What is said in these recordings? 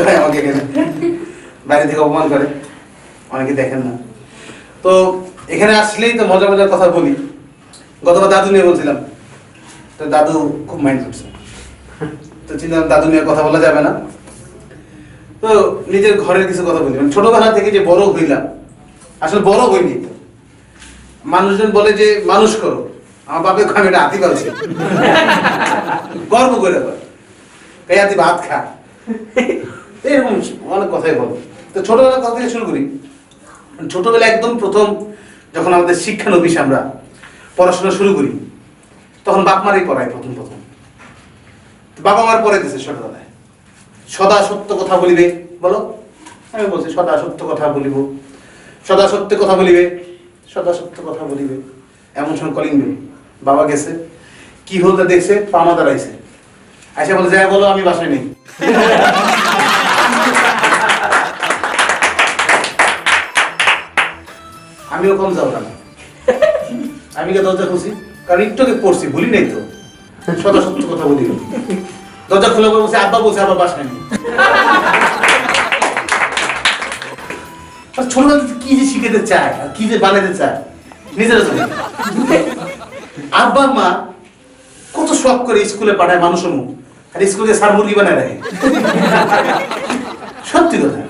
হয় আমাকে এখানে, বাইরে থেকে অপমান করে, অনেকে দেখেন না। তো এখানে আসলেই তো মজা মজার কথা বলি। গতবার দাদু নিয়ে বলছিলাম, তো দাদু খুব মাইন্ড করছে, তো চিন্তা দাদু নিয়ে কথা বলা যাবে না, তো নিজের ঘরের কিছু কথা বলি। মানে ছোটবেলা থেকে যে বড় হইলাম, আসলে বড় হইনি তো। মানুষজন বলে যে মানুষ করো, আমার বাপে আমি এটা হাতি পালছি, গর্ব করে এই হাতি ভাত খা, এরকম অনেক কথাই বলো। তো ছোটবেলার কথা থেকে শুরু করি। ছোটবেলা একদম প্রথম যখন আমাদের শিক্ষানবিশ আমরা পড়াশোনা শুরু করি, তখন বাপ মারাই পড়ায় প্রথম প্রথম। বাবা মার পড়ে দিয়েছে ছোটবেলায়, সদা সত্য কথা বলিবে, বলো, আমি বলছি সদা সত্য কথা বলিব, সদা সত্য কথা বলিবে, সদা সত্য কথা বলিবে। এমন সময় কলিং বেল, বাবা গেছে, কি হলটা দেখছে, পামা দাঁড়াইছে, আইসা বলে যাই বলো আমি বাসায় নেই। আমিও কম যাও না, আমি কে দরজা খুঁজি, কারণ একটুকে পড়ছি, ভুলি নাই তো, সদা সত্য কথা বলি। দরজা খুলে বলছে আব্বা বলছে আবার বাসায় নেই। ছোটবেলা কি যে শিখেতে চায় আর কি যে বানাতে চায় নিজেরা জানে। আব্বা মা কত শখ করে স্কুলে পাঠায় মানুষ মুখ, আর স্কুলে সার মুরগি বানায় রাখে। সত্যি কথা,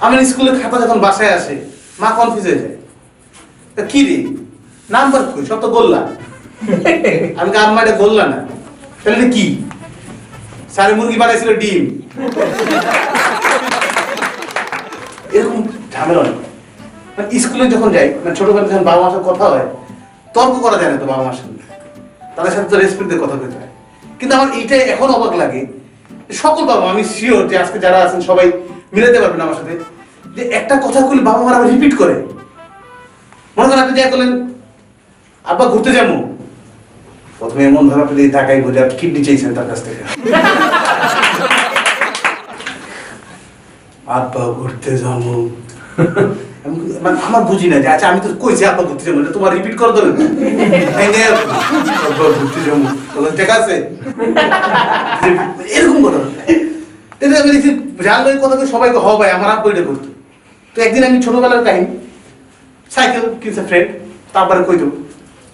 আমার স্কুলে খাতা যখন বাসায় আসে মা কনফিউজ হয়ে যায়, কি রে নাম্বার কই, সব তো গোল্লা। আমি আম্মা এটা গোল্লা না, তাহলে কি? সারে মুরগি বানাইছিল ডিম। এরকম ঝামেলা অনেক। মানে স্কুলে যখন যাই, মানে ছোটবেলা যখন বাবা মার সাথে কথা হয়, তর্ক করা যায় না তো বাবা মার সঙ্গে, তাদের সাথে তো রেসপেক্ট দিয়ে কথা বলতে হয়। কিন্তু আমার এইটাই এখন অবাক লাগে, সকল বাবা, আমি শিওর যে আজকে যারা আছেন সবাই মিলাতে পারবেন আমার সাথে, যে একটা কথা বলে বাবা মারা আবার রিপিট করে। মনে করেন আপনি যা করলেন, আব্বা ঘুরতে যাবো, প্রথমে এমন ভাবে আপনি টাকাই বুঝে আপনি কিডনি চেয়েছেন তার কাছ থেকে, আব্বা ঘুরতে যাবো। মানে আমার বুঝি না যে আচ্ছা আমি তো কইছি আব্বা ঘুরতে যাবো, তোমার রিপিট করে দেবেন আব্বা ঘুরতে যাবো, ঠিক আছে এরকম কথা। এটা আমি দেখছি জানলো এই কথা সবাইকে হ ভাই আমার আব্বা এটা করতো। তো একদিন আমি ছোটবেলার কাহিনী, সাইকেল কিনছে ফ্রেন্ড, তারপরে কই দেবো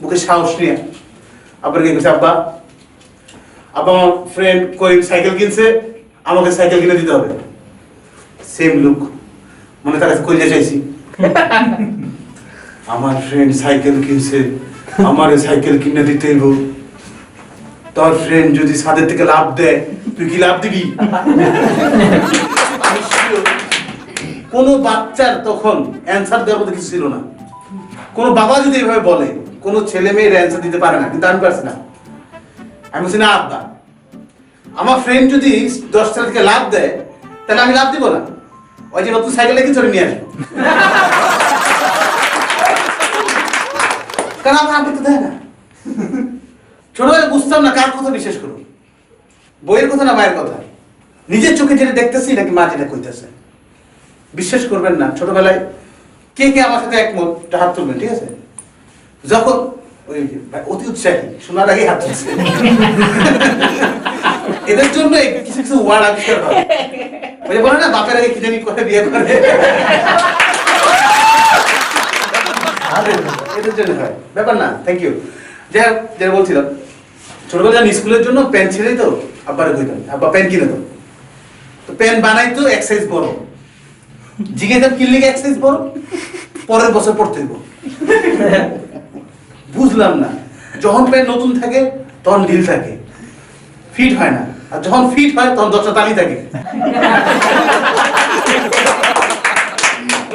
বুকে সাহস নিয়ে আবার কি কইছে আব্বা, আব্বা আমার ফ্রেন্ড কই সাইকেল কিনছে, আমাকে সাইকেল কিনে দিতে হবে। সেম লুক, মনে তার কাছে কইলে চাইছি, আমার ফ্রেন্ড সাইকেল কিনছে, আমারে সাইকেল কিনে দিতে হইব। তোর ফ্রেন্ড যদি ছাদের থেকে লাভ দেয় তুই কি লাভ দিবি? কোন বাচ্চার তখন অ্যান্সার দেওয়ার মতো কিছু ছিল না। কোন বাবা যদি এভাবে বলে, কোন ছেলে মেয়ের অ্যান্সার দিতে পারে না, কিন্তু আমি পারছি না। আমি বলছি না আব্বা, আমার ফ্রেন্ড যদি 10 টাকা থেকে লাভ দেয় তাহলে আমি লাভ দিব না, ওই যে নতুন সাইকেলে কি চলে নিয়ে আসবো, কারণ আমার আব্বা তো দেয় না। ছোটবেলায় বুঝতাম না কার কথা বিশ্বাস করবো, বইয়ের কথা না মায়ের কথা, নিজের চোখে যেটা দেখতেছি নাকি মা যেটা কইতেছে। বিশ্বাস করবেন না, ছোটবেলায় কে কে আমার সাথে একমত হাত তুলবেন, ঠিক আছে? যখন ওই অতি উৎসাহী শোনার আগে হাত তুলছে, এদের জন্য কিছু কিছু ওয়ার্ড আবিষ্কার হয়। ওই যে বলে না বাপের আগে কি জানি করে বিয়ে করে, এদের জন্য হয় ব্যাপার না। Thank you. যেটা বলছিলাম, ছোটবেলা স্কুলের জন্য প্যান ছেড়েই তো আব্বারে কইতাম আব্বা প্যান কিনে দাও, তো প্যান বানাইতো এক সাইজ বড়, জিজ্ঞেস কিনলে এক সাইজ বড়, পরের বছর পড়তে দেবো। বুঝলাম না, যখন প্যান নতুন থাকে তখন ঢিল থাকে, ফিট হয় না, আর যখন ফিট হয় তখন 10টা তালি থাকে।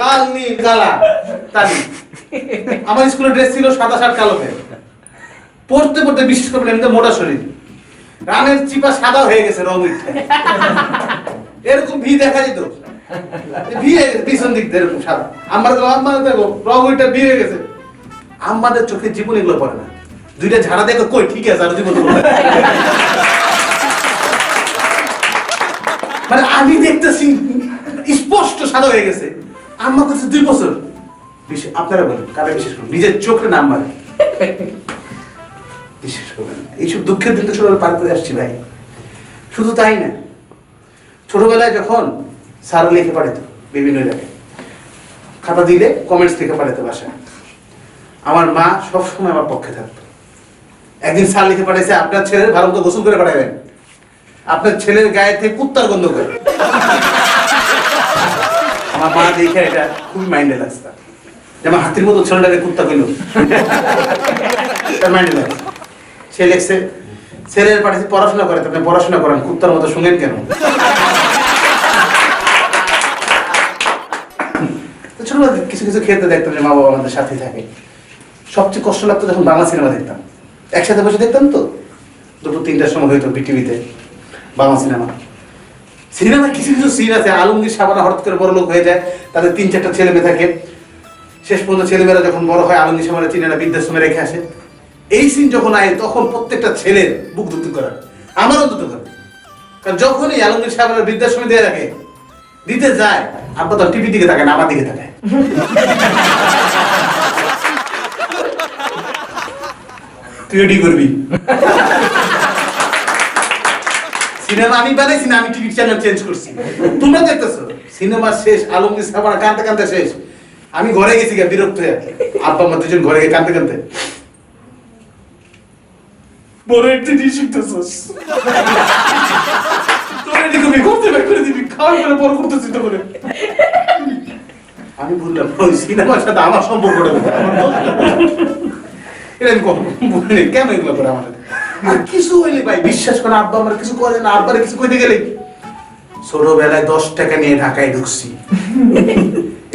লাল নীল কালা তালি। আমার স্কুলের ড্রেস ছিল সাদা শার্ট কালো প্যান্ট, পড়তে পড়তে বিশেষ করে এমনি মোটা শরীর, রানের চিপা সাদা হয়ে গেছে রং উঠে, এরকম ভি দেখা যেত, ভি পিছন দিক দিয়ে এরকম সাদা। আমার দেখো রং উঠে ভি হয়ে গেছে। আমাদের চোখের জীবন এগুলো পড়ে না, দুইটা ঝাড়া দেখো কই ঠিক আছে আর জীবন। মানে আমি দেখতেছি স্পষ্ট সাদা হয়ে গেছে, আম্মা কাছে 2 বছর। আপনারা বলেন কারা বিশেষ করুন, নিজের চোখের নাম মারে বিশেষ করবেন। এইসব দুঃখের দিন তো ছোটবেলা পার করে আসছি ভাই। শুধু তাই না, ছোটবেলায় যখন স্যার লিখে পাঠাতো বিভিন্ন জায়গায়, খাতা দিলে কমেন্টস লিখে পাঠাতো বাসায়, আমার মা সবসময় আমার পক্ষে থাকতো। একদিন স্যার লিখে পাঠাইছে, আপনার ছেলের ভালো মতো গোসল করে পাঠাবেন, আপনার ছেলের গায়ে থেকে কুত্তার গন্ধ করে। আমার মা দেখে এটা খুবই মাইন্ডে লাগছে, যেমন হাতির মতো ছেলেটাকে কুত্তা কইল, মাইন্ডে লাগছে। সে লেখছে, ছেলের পাঠিয়েছে পড়াশোনা করে, আপনি পড়াশোনা করেন, কুত্তার মতো শুনেন কেন? ছোটবেলা কিছু কিছু ক্ষেত্রে দেখতাম যে মা বাবা আমাদের সাথে থাকে। সবচেয়ে কষ্ট লাগতো যখন বাংলা সিনেমা দেখতাম, একসাথে বসে দেখতাম তো, দুপুর 3টার সময় হইতো বিটিভিতে বাংলা সিনেমা। সিনেমায় কিছু কিছু সিন আছে, আলমগীর সাবানা হঠাৎ করে বড় লোক হয়ে যায়, তাদের 3-4টা ছেলে মেয়ে থাকে, শেষ পর্যন্ত ছেলেমেয়েরা যখন বড় হয় আলমগীর সাবানা চিনেরা বৃদ্ধাশ্রমে রেখে আসে। এই সিন যখন আয় তখন প্রত্যেকটা ছেলের বুক ধুকধুক করে, আমারও ধুকধুক করে। কারণ যখনই আলমগীর সাবানা বৃদ্ধাশ্রমে দিয়ে রাখে, দিতে যায়, আব্বা তো টিভি দিকে তাকায় না, আমার দিকে তাকায়। তুই এডি করবি। সিনেমা আমি বানাইছি না, আমি টিভি চ্যানেল চেঞ্জ করছি। তোমরা দেখতেছো সিনেমা শেষ, আলমগীর সাবানা কাঁদতে কাঁদতে শেষ, আমি ঘরে গেছি গা বিরক্ত হয়ে, আব্বা আমার দুজন ঘরে গিয়ে কাঁদতে কাঁদতে, বড় একটা জিনিস শিখতেছস, তোর এডি করবি, ঘুরতে বের করে দিবি, খাওয়া করে বড় করতেছিস তো করে। আমি বললাম ওই সিনেমার সাথে আমার সম্পর্কটা এটা আমি বলিনি, কেন এগুলো করে আমার আর কিছু হইলে ভাই বিশ্বাস করে আব্বা আমার কিছু করে না, আব্বারে কিছু কইতে গেলে ছোটবেলায় 10 টাকা নিয়ে ঢাকায় ঢুকছি,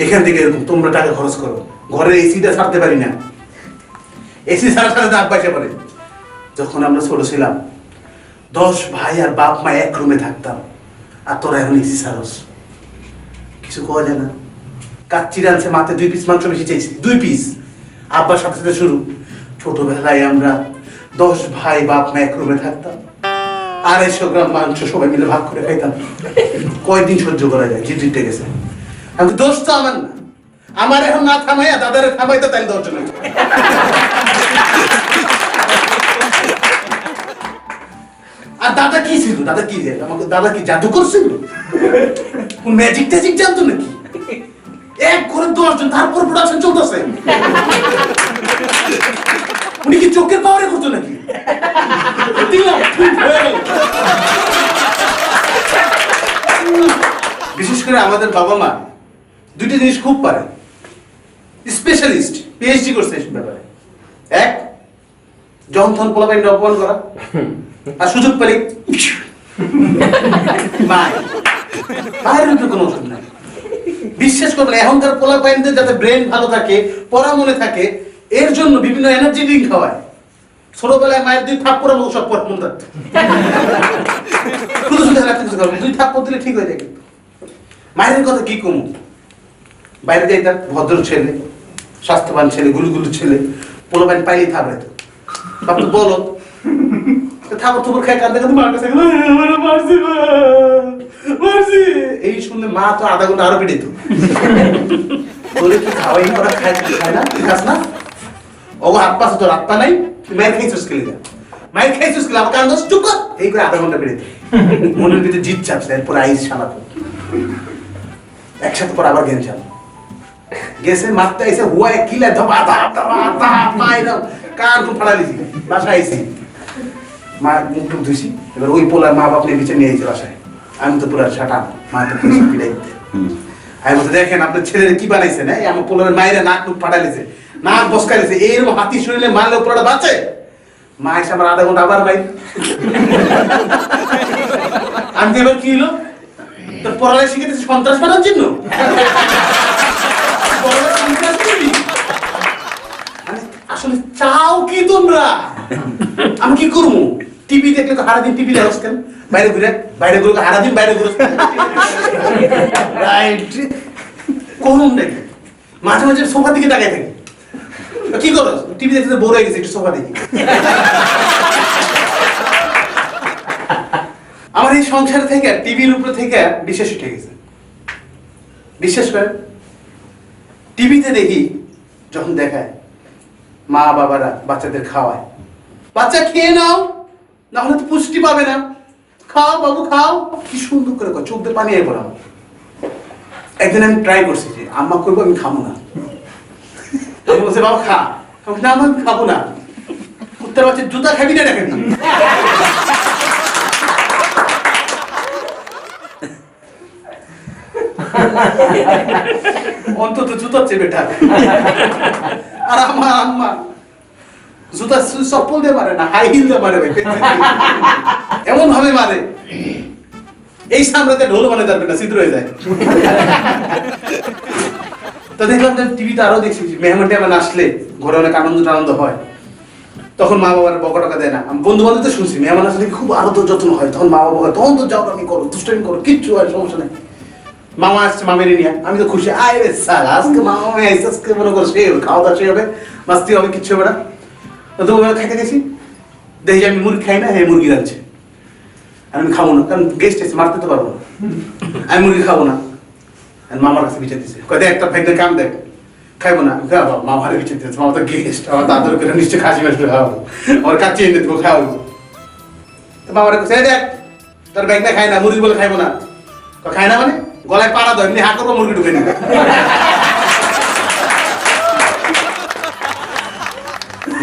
এখান থেকে এরকম তোমরা টাকা খরচ করো, ঘরের এসিটা ছাড়তে পারি না, এসি ছাড়া ছাড়া আব্বা এসে পারে। যখন আমরা ছোট ছিলাম 10 ভাই আর বাপ মা এক রুমে থাকতাম, আর তোরা এখন এসি ছাড়স, কিছু কওয়া যায় না। কাচ্চি রাঁধছে, মাথায় 2 পিস মাংস বেশি চাইছি, 2 পিস, আব্বার সাথে সাথে শুরু। ছোটবেলায় আমরা 10 ভাই বাপ মা এক রুমে থাকতাম, 250 গ্রাম মাংস সবাই মিলে ভাগ করে খাইতাম। কয়দিন সহ্য করা যায়, জিদ্দিতে গেছে। আমি দোষ তো আমার না, আমার এখন না থামাইয়া দাদারে থামাইতে তাই 10 জন। আর দাদা কি ছিল, দাদা কি আমাকে, দাদা কি জাদু করছিল, কোন ম্যাজিক ট্যাজিক জানতো নাকি? এক করে 10 জন, তারপর প্রোডাকশন চলতেছে। উনি কি চোখের পাওয়ারে করতো নাকি? বিশেষ করে আমাদের বাবা মা 2টা জিনিস খুব পারে, স্পেশালিস্ট, পিএইচডি করছে এই ব্যাপারে। এক, যখন তখন পোলাপাইনটা অপমান করা, আর সুযোগ পেলে বাইরের তো কোনো ওষুধ নাই। বিশ্বাস করবেন এখনকার পোলাপাইনদের যাতে ব্রেন ভালো থাকে, পড়া মনে থাকে, এর জন্য বিভিন্ন এনার্জি ড্রিঙ্ক খাওয়ায়। ছোটবেলায় মায়ের 2 থাপ্পড় আমাকে সব পট মন থাকতো, শুধু শুধু রাখতে কিছু করবো, 2 থাপ্পড় দিলে ঠিক হয়ে যায়। কিন্তু মায়ের কথা কি কমু, বাইরে যাইতাম, ভদ্র ছেলে, স্বাস্থ্যবান ছেলে, গুলুগুলু ছেলে, পোলাপাইন পাইলেই থাপড়ে তো বাপ তো বলো থাপড় থুপড় খাই কাঁদতে কাঁদতে মার কাছে এই শুনলে মা তো আধা ঘন্টা আরো পেটে তো বলে কি খাওয়াই করা খায় না, তুই খাস না, ওগো হাত পাশে তোর হাত পা নাই, তুই মায়ের খাইছিস খেলে যা, মায়ের খাইছিস খেলে আমাকে আন্দাজ চুপ কর, এই করে আধা ঘন্টা পেটে মনের ভিতরে জিত চাপছে, এরপর আইস সানাতো একসাথে পর আবার গেম চালো গেছে, মারতে আইসে হুয়ায় কিলে ধপা ধপ ধপা ধপ মাইরা কান খুব ফাড়া দিছি। বাসায় আইসি, মা মুখ টুক ধুইছি, এবার ওই পোলার মা বাপ নিয়ে নিচে নিয়ে আইছে বাসায়, আমি তো পুরো ছাটা মা তো পিড়াই দিতে। আমি বলতে দেখেন আপনার ছেলেরা কি বানাইছে না, আমার পোলার মায়েরা নাক টুক ফাটাইছে, নাক বসকাইছে, এরকম হাতি শরীরে মারলে পোলাটা বাঁচে। মা এসে আমার আধা ঘন্টা আবার মাই, আমি এবার কি হলো, তোর পড়ালেখা শিখেছিস সন্ত্রাস বানার জন্য, আসলে চাও কি তোমরা, আমি কি করবো? টিভি দেখলে তো সারাদিন টিভি দেখছ কেন, বাইরে ঘুরে সারাদিন বাইরে ঘুরে করুন নাকি, মাঝে মাঝে সোফার দিকে তাকাই থাকি, কি করো টিভি দেখতে বোর হয়ে গেছে, একটু সোফা দেখি। আমার এই সংসার থেকে টিভির উপরে থেকে বিশ্বাস উঠে গেছে। বিশ্বাস করে টিভিতে দেখি যখন দেখায় মা বাবারা বাচ্চাদের খাওয়ায়, বাচ্চা খেয়ে নাও না হলে তো পুষ্টি পাবে না, খাও বাবু খাও, কি সুন্দর করে চোখ দিয়ে পানি আয় পড়াম। একদিন আমি ট্রাই করছি যে আম্মা করবো, আমি খাবো না। আমি বলছি বাবা খা, না আমি খাবো না। উত্তর বাচ্চা জুতা খাবি না খাবি। অন্তত জুতার চেয়ে বেটার। আর আমার আম্মা জুতা চপ্পল দিয়ে মারে না, হাই হিল দিয়ে মারে, এমন ভাবে মারে এই সামরাতে ঢোল মানে যাবে না, ছিদ্র হয়ে যায়। তো দেখলাম যে টিভিতে আরো দেখছি মেহমান টেহমান আসলে ঘরে অনেক আনন্দ হয়, তখন মা বাবার বকা টকা দেয় না। আমি বন্ধু বান্ধব তো শুনছি মেহমান আসলে খুব আরো তো যত্ন হয়, তখন মা বাবা তখন তো যাও আমি করো, দুষ্টামি করো, কিচ্ছু হয় সমস্যা নেই। মামা আসছে, মামেরই নিয়ে আমি তো খুশি, আয় রে স্যার আজকে মামা আসছে, আজকে মনে করো সে খাওয়া দাওয়া সে হবে, মাস্তি হবে, কিচ্ছু হবে না। তো খাইতে গেছি, দেখি যে আমি মুরগি খাই না, হ্যাঁ মুরগি রাখছে, আমি খাবো না, কারণ গেস্ট এসে মারতে তো পারবো না, আমি মুরগি খাবো না। মামার কাছে বিচার দিচ্ছে, কয় এক ভাইদের কাম দেখ, খাইবো না, মামার বিচার দিচ্ছে, মামা তো গেস্ট, আমার দাদুর করে নিশ্চয় খাসি মাছ খাওয়াবো, আমার কাছে এনে দেবো খাওয়াবো। তো মামার কাছে দেখ তোর ব্যাগ না খাই না, মুরগি বলে খাইবো না, খাই না মানে গলায় পাড়া দাও, এমনি হা করবো মুরগি ঢুকে নেবে।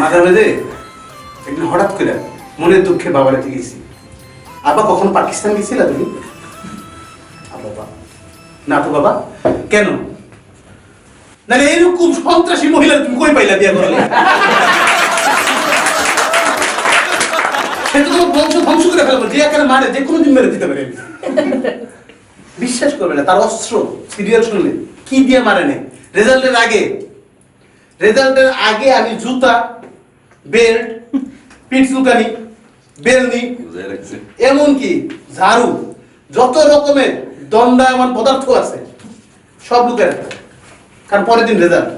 মাথার মধ্যে একদিন হঠাৎ করে মনের দুঃখে বাবার কাছে গেছি, আবার কখন পাকিস্তান গেছিলা তুমি? বাবা না তো বাবা, কেন? না এরকম সন্ত্রাসী মহিলা তুমি কই পাইলা বিয়া করলে? সেটা তোমার বংশ ধ্বংস করে ফেলবো, যে এখানে মারে যে কোনো দিন মেরে দিতে পারে। বিশ্বাস করবে না, তার অস্ত্র সিরিয়াল শুনলে কি দিয়ে মারে নেই। রেজাল্টের আগে আমি জুতা, বেল্ট, পিঠ চুলকানি, বেলনি, এমনকি ঝাড়ু, যত রকমের দণ্ডায়মান পদার্থ আছে সব লুকে রাখতে, কারণ পরের দিন রেজাল্ট।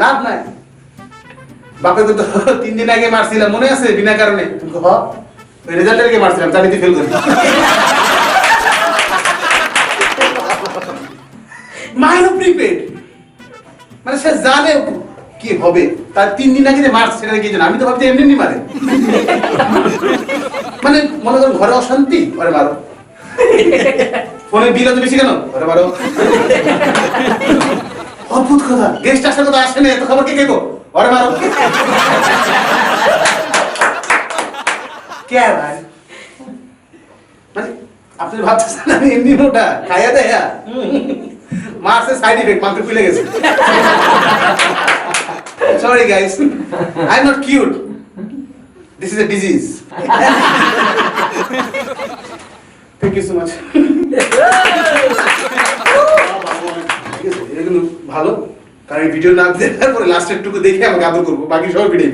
লাভ নাই। বাপে তো 3 দিন আগে মারছিলাম, মনে আছে বিনা কারণে? রেজাল্টের আগে মারছিলাম, চালিতে ফেল করি। মাইন্ড প্রিপেড, মানে সে জানে কি হবে, তার 3 দিন আগে যে মার্চ সেটা কি জানে, আমি তো ভাবছি এমনি মারে। মানে মনে করেন ঘরে অশান্তি, ঘরে মারো, ফোনের বিল এত বেশি কেন, ঘরে মারো। অদ্ভুত কথা, গেস্ট আসার কথা আসে না, এত খবর কে কেবো, ঘরে মারো। কে ভাই, মানে আপনি ভাবতেছেন আমি এমনি মোটা খাইয়া দেয়া, মার্সের সাইড ইফেক্ট মাত্র খুলে গেছে। Sorry guys, I'm not cute. This is a disease. Thank you so much. এটা কিন্তু ভালো, কারণ ভিডিও না দেখার পরে লাস্টের টুকু দেখে আমাকে আদর করবো, বাকি সব ভিডিও